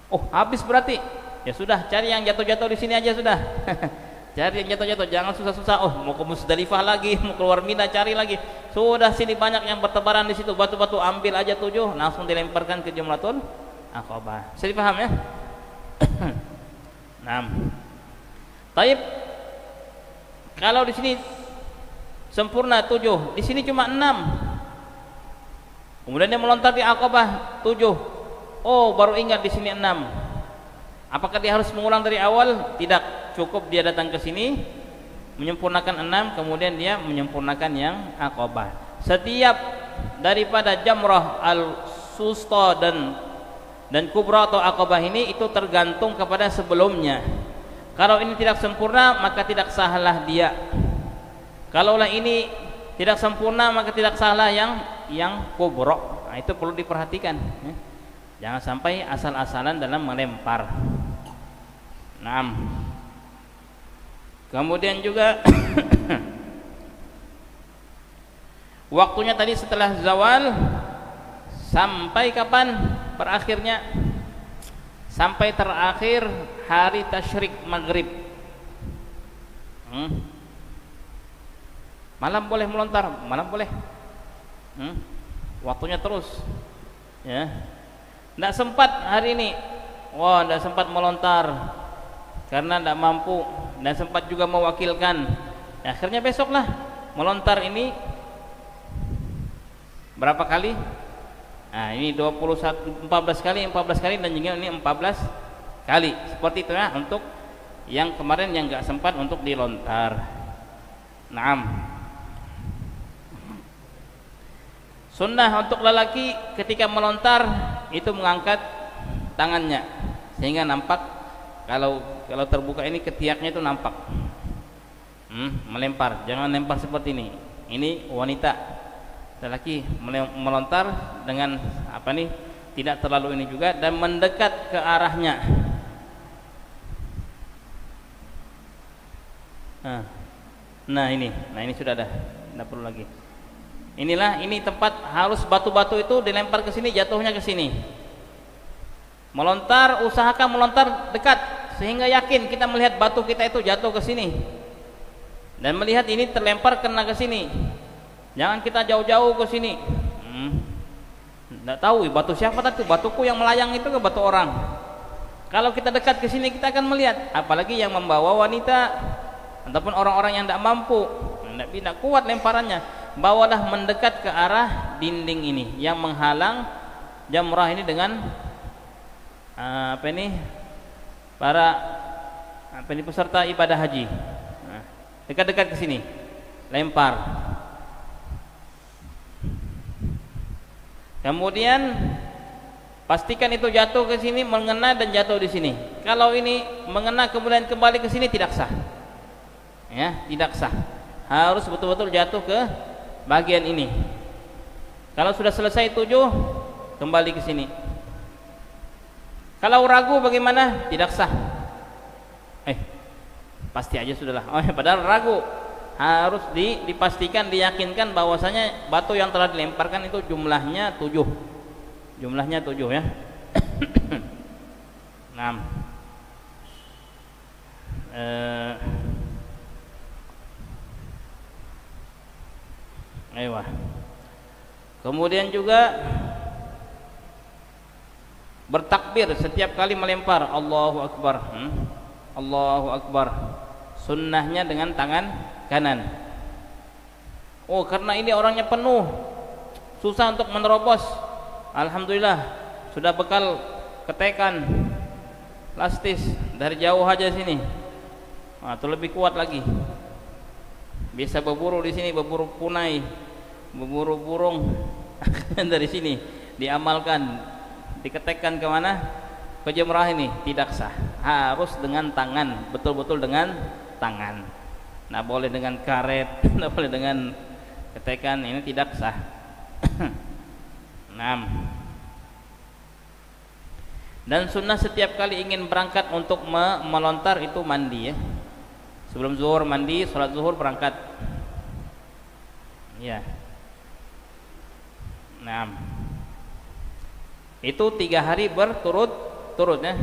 Oh, habis berarti. Ya sudah, cari yang jatuh-jatuh di sini aja sudah. Cari yang jatuh-jatuh, jangan susah-susah. Oh, mau ke Musdalifah lagi, mau keluar Mina cari lagi. Sudah, sini banyak yang bertebaran di situ, batu-batu ambil aja 7, langsung dilemparkan ke Jamratul Aqabah. Bisa dipaham ya? Nah, taib. Kalau di sini sempurna 7, di sini cuma 6. Kemudian dia melontar di Aqabah 7. Oh, baru ingat di sini 6. Apakah dia harus mengulang dari awal? Tidak, cukup dia datang ke sini menyempurnakan 6, kemudian dia menyempurnakan yang Aqabah. Setiap daripada Jamrah al-Susta dan Kubra atau Aqabah ini itu tergantung kepada sebelumnya. Kalau ini tidak sempurna, maka tidak sahlah dia. Kalaulah ini tidak sempurna, maka tidak sahlah yang Kubra. Nah, itu perlu diperhatikan ya. Jangan sampai asal-asalan dalam melempar. Nah, kemudian juga waktunya tadi setelah zawal sampai kapan berakhirnya? Sampai terakhir hari tasyrik maghrib. Malam boleh melontar, malam boleh. Waktunya terus ya. Tidak sempat hari ini, wah, tidak sempat melontar karena tidak mampu, dan sempat juga mewakilkan. Ya, akhirnya besoklah melontar. Ini berapa kali? Nah, ini 14 kali dan juga ini 14 kali. Seperti itu ya untuk yang kemarin yang nggak sempat untuk dilontar. Naam. Sunnah untuk lelaki ketika melontar itu mengangkat tangannya sehingga nampak, kalau terbuka ini ketiaknya itu nampak. Melempar, jangan lempar seperti ini. Ini wanita, lelaki melontar dengan apa nih? Tidak terlalu ini juga, dan mendekat ke arahnya. Nah ini sudah ada, tidak perlu lagi. Ini tempat harus batu-batu itu dilempar ke sini, jatuhnya ke sini. Melontar, usahakan melontar dekat sehingga yakin kita melihat batu kita itu jatuh ke sini dan melihat ini terlempar kena ke sini. Jangan kita jauh-jauh ke sini. Tidak tahu batu siapa tadi, batuku yang melayang itu ke batu orang. Kalau kita dekat ke sini kita akan melihat, apalagi yang membawa wanita ataupun orang-orang yang tidak mampu, tidak kuat lemparannya. Bawalah mendekat ke arah dinding ini yang menghalang jamrah ini dengan peserta ibadah haji. Dekat-dekat ke sini, lempar. Kemudian pastikan itu jatuh ke sini, mengena dan jatuh di sini. Kalau ini mengena kemudian kembali ke sini, tidak sah. Ya, tidak sah. Harus betul-betul jatuh ke bagian ini. Kalau sudah selesai 7, kembali ke sini. Kalau ragu bagaimana? Tidak sah. Pasti aja sudahlah. Padahal ragu. Harus dipastikan, diyakinkan bahwasanya batu yang telah dilemparkan itu jumlahnya 7. Jumlahnya 7 ya. 6. Kemudian juga bertakbir setiap kali melempar. Allahu Akbar. Allahu Akbar. Sunnahnya dengan tangan kanan. Oh, karena ini orangnya penuh, susah untuk menerobos. Alhamdulillah sudah bekal ketekan plastis dari jauh aja sini. Itu lebih kuat lagi. Bisa berburu di sini, berburu punai, berburu burung dari sini diamalkan, diketekkan ke mana? Ke jamrah ini. Tidak sah. Harus dengan tangan, betul-betul dengan tangan. Nggak boleh dengan karet, nggak boleh dengan ketekan, ini tidak sah. 6. Dan sunnah setiap kali ingin berangkat untuk melontar itu mandi ya. Sebelum zuhur mandi, sholat zuhur berangkat. Ya. 6. Itu 3 hari berturut berturut-turut ya.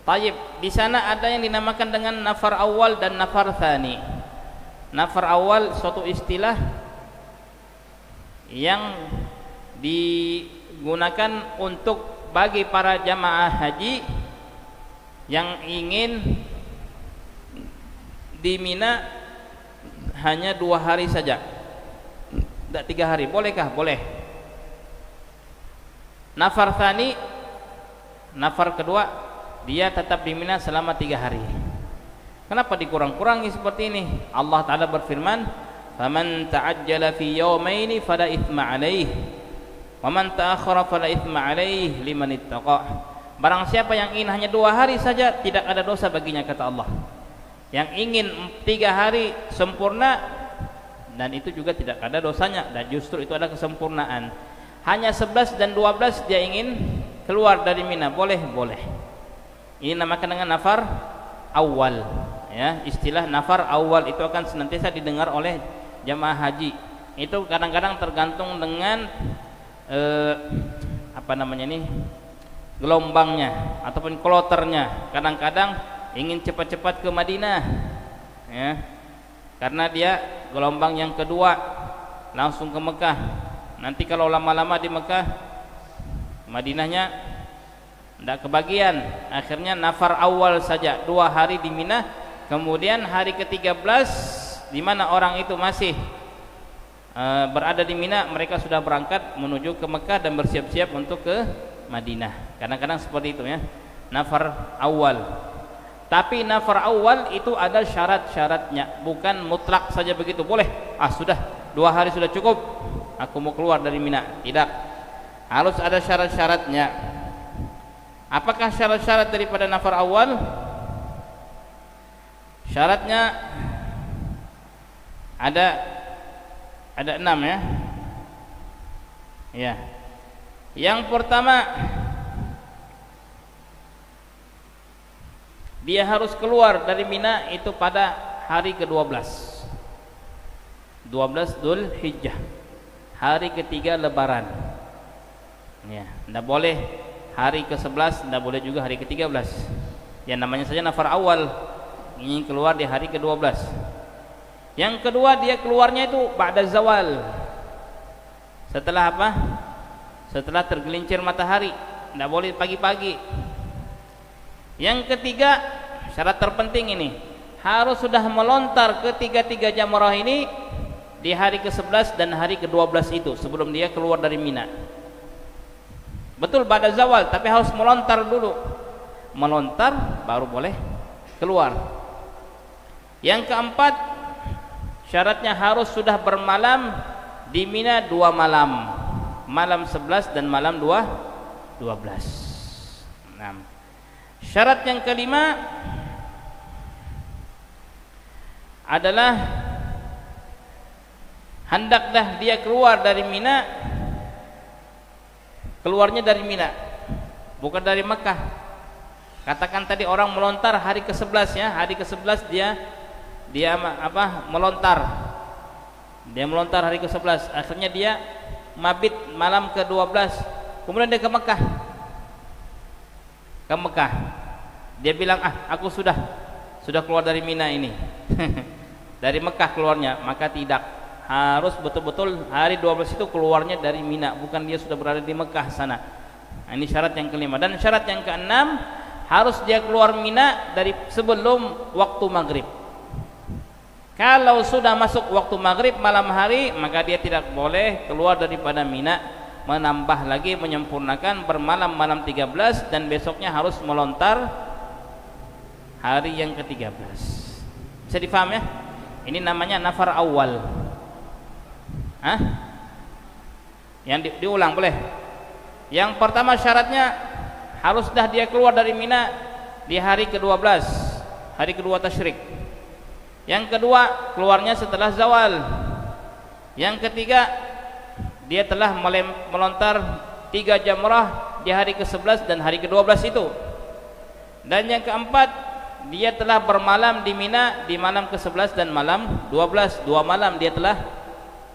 Taib, di sana ada yang dinamakan dengan nafar awal dan nafar tsani. Nafar awal suatu istilah yang digunakan untuk bagi para jamaah haji yang ingin di Mina hanya 2 hari saja, tidak 3 hari. Bolehkah? Boleh. Nafar tsani, nafar kedua, dia tetap di Mina selama 3 hari. Kenapa dikurang-kurangi seperti ini? Allah Ta'ala berfirman, "Faman ta'ajjala fi yawmaini fala itsma 'alaihi, wa man ta'akhkhara fala itsma 'alaihi liman ittaqa." Barang siapa yang ingin hanya 2 hari saja, tidak ada dosa baginya, kata Allah. Yang ingin 3 hari sempurna, dan itu juga tidak ada dosanya, dan justru itu adalah kesempurnaan. Hanya 11 dan 12 dia ingin keluar dari Mina, boleh, boleh. Ini namakan dengan nafar awal ya. Istilah nafar awal itu akan senantiasa didengar oleh jamaah haji. Itu kadang-kadang tergantung dengan gelombangnya ataupun kloternya. Kadang-kadang ingin cepat-cepat ke Madinah ya, karena dia gelombang yang kedua langsung ke Mekah. Nanti kalau lama-lama di Mekah, Madinahnya tidak kebagian, akhirnya nafar awal saja 2 hari di Mina. Kemudian hari ke-13 di mana orang itu masih berada di Mina, mereka sudah berangkat menuju ke Mekah dan bersiap-siap untuk ke Madinah. Kadang-kadang seperti itu ya, nafar awal. Tapi nafar awal itu ada syarat-syaratnya, bukan mutlak saja begitu. Boleh, sudah 2 hari sudah cukup, aku mau keluar dari Mina. Tidak, harus ada syarat-syaratnya. Apakah syarat-syarat daripada nafar awal? Syaratnya ada 6 ya. Ya. Yang pertama, dia harus keluar dari Mina itu pada hari ke-12. 12 Dzulhijjah. Hari ketiga lebaran. Ya, enggak boleh hari ke-11, tidak boleh juga hari ke-13. Yang namanya saja nafar awal, ingin keluar di hari ke-12. Yang kedua, dia keluarnya itu ba'da zawal. Setelah apa? Setelah tergelincir matahari, tidak boleh pagi-pagi. Yang ketiga, syarat terpenting ini, harus sudah melontar ketiga-tiga jamrah ini di hari ke-11 dan hari ke-12 itu, sebelum dia keluar dari Mina. Betul pada zawal, tapi harus melontar dulu. Melontar baru boleh keluar. Yang keempat, syaratnya harus sudah bermalam di Mina 2 malam. Malam 11 dan malam 12. Nah, syarat yang kelima adalah hendaklah dia keluar dari Mina, keluarnya dari Mina, bukan dari Mekah. Katakan tadi orang melontar hari ke-11 ya, hari ke-11 dia melontar. Dia melontar hari ke-11, akhirnya dia mabit malam ke-12. Kemudian dia ke Mekah. Ke Mekah. Dia bilang, aku sudah keluar dari Mina ini. Dari Mekah keluarnya, maka tidak. Harus betul-betul hari 12 itu keluarnya dari Mina, bukan dia sudah berada di Mekah sana. Ini syarat yang kelima. Dan syarat yang keenam, harus dia keluar Mina dari sebelum waktu maghrib. Kalau sudah masuk waktu maghrib malam hari, maka dia tidak boleh keluar daripada Mina, menambah lagi, menyempurnakan bermalam malam 13, dan besoknya harus melontar hari yang ke-13. Bisa difaham ya? Ini namanya nafar awal. Yang diulang boleh. Yang pertama syaratnya harus dah dia keluar dari Mina di hari ke-12, hari kedua tasyrik. Yang kedua, keluarnya setelah zawal. Yang ketiga, dia telah melontar 3 jamrah di hari ke-11 dan hari ke-12 itu. Dan yang keempat, dia telah bermalam di Mina di malam ke-11 dan malam 12. 2 malam dia telah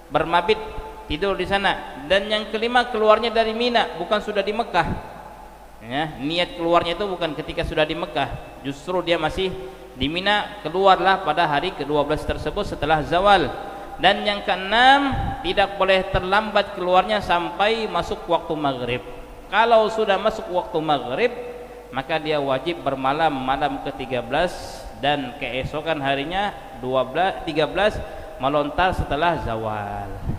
bermabit, tidur di sana. Dan yang kelima, keluarnya dari Mina, bukan sudah di Mekah. Ya, niat keluarnya itu bukan ketika sudah di Mekah, justru dia masih di Mina, keluarlah pada hari ke-12 tersebut setelah zawal. Dan yang keenam, tidak boleh terlambat keluarnya sampai masuk waktu maghrib. Kalau sudah masuk waktu maghrib, maka dia wajib bermalam malam ke-13 dan keesokan harinya 13 melontar setelah zawal.